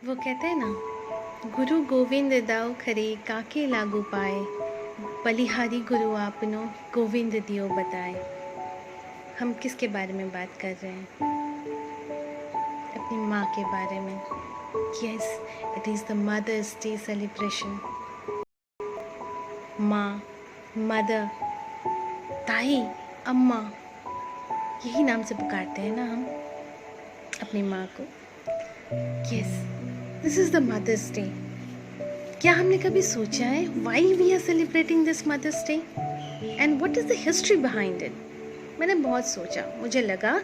वो कहते हैं ना, गुरु गोविंद दाऊ खरे काके लागू पाए, बलिहारी गुरु आपनो गोविंद दियो बताए। हम किसके बारे में बात कर रहे हैं? अपनी माँ के बारे में। Yes, it is the mother's day celebration. माँ, मदर, ताई, अम्मा, यही नाम से पुकारते हैं ना हम अपनी माँ को। Yes, this is the mother's day. क्या हमने कभी सोचा है why we are celebrating this mother's day and what is the history behind it? मैंने बहुत सोचा, मुझे लगा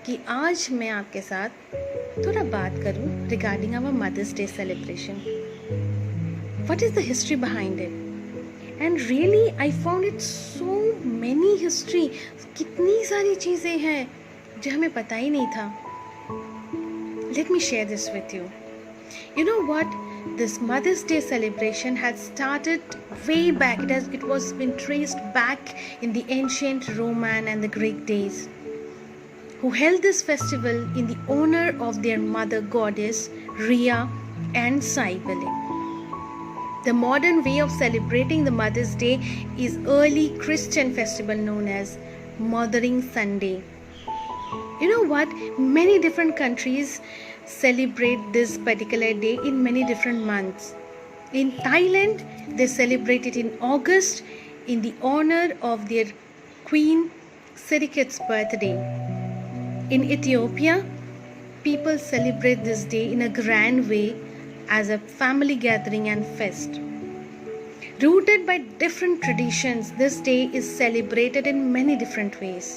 कि आज मैं आपके साथ थोड़ा बात करूं regarding our mother's day celebration. What is the history behind it? And really I found it so many history. कितनी सारी चीज़ें हैं जो हमें पता ही नहीं था। Let me share this with you. You know what? This Mother's Day celebration had started way back. It was been traced back in the ancient Roman and the Greek days, who held this festival in the honor of their mother goddess Rhea and Cybele. The modern way of celebrating the Mother's Day is early Christian festival known as Mothering Sunday. You know what? Many different countries celebrate this particular day in many different months. In Thailand, they celebrate it in August in the honor of their queen Seriket's birthday. In Ethiopia, people celebrate this day in a grand way as a family gathering and fest. Rooted by different traditions, this day is celebrated in many different ways.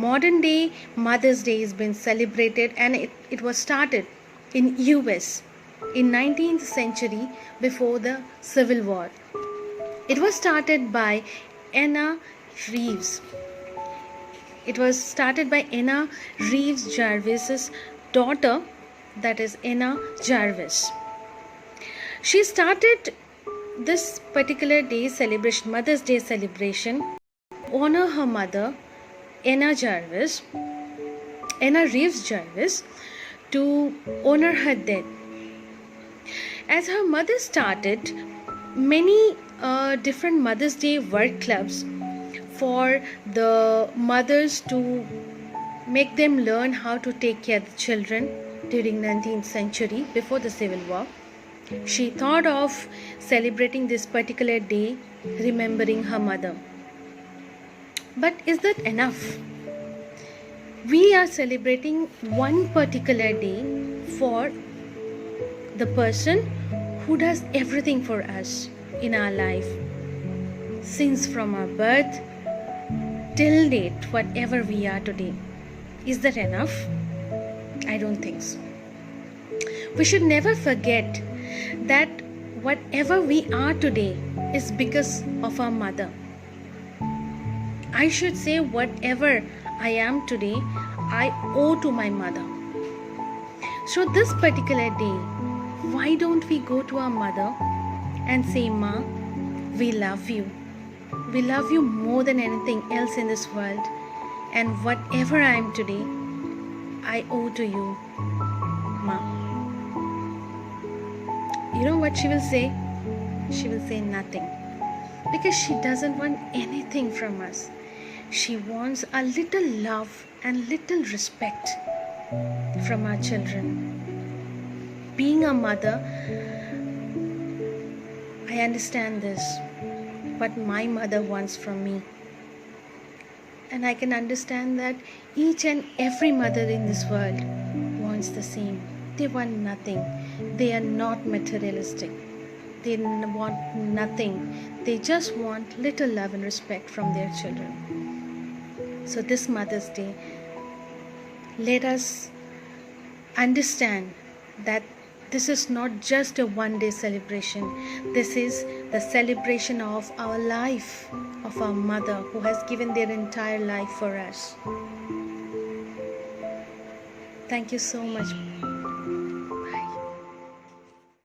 Modern day Mother's Day has been celebrated, and it was started in US in 19th century before the Civil War. It was started by Anna Reeves. It was started by Anna Reeves Jarvis's daughter, that is Anna Jarvis. She started this particular day celebration, Mother's Day celebration, honor her mother Anna Reeves Jarvis, to honor her death. As her mother started many different Mother's Day work clubs for the mothers to make them learn how to take care of the children during 19th century before the Civil War, she thought of celebrating this particular day remembering her mother. But is that enough? We are celebrating one particular day for the person who does everything for us in our life, since from our birth till date, whatever we are today. Is that enough? I don't think so. We should never forget that whatever we are today is because of our mother. I should say whatever I am today, I owe to my mother. So this particular day, why don't we go to our mother and say, Ma, we love you. We love you more than anything else in this world. And whatever I am today, I owe to you, Ma. You know what she will say? She will say nothing. Because she doesn't want anything from us. She wants a little love and little respect from our children. Being a mother, I understand this, what my mother wants from me. And I can understand that each and every mother in this world wants the same. They want nothing. They are not materialistic. They want nothing. They just want little love and respect from their children. So this Mother's Day, let us understand that this is not just a one-day celebration. This is the celebration of our life, of our mother who has given their entire life for us. Thank you so much.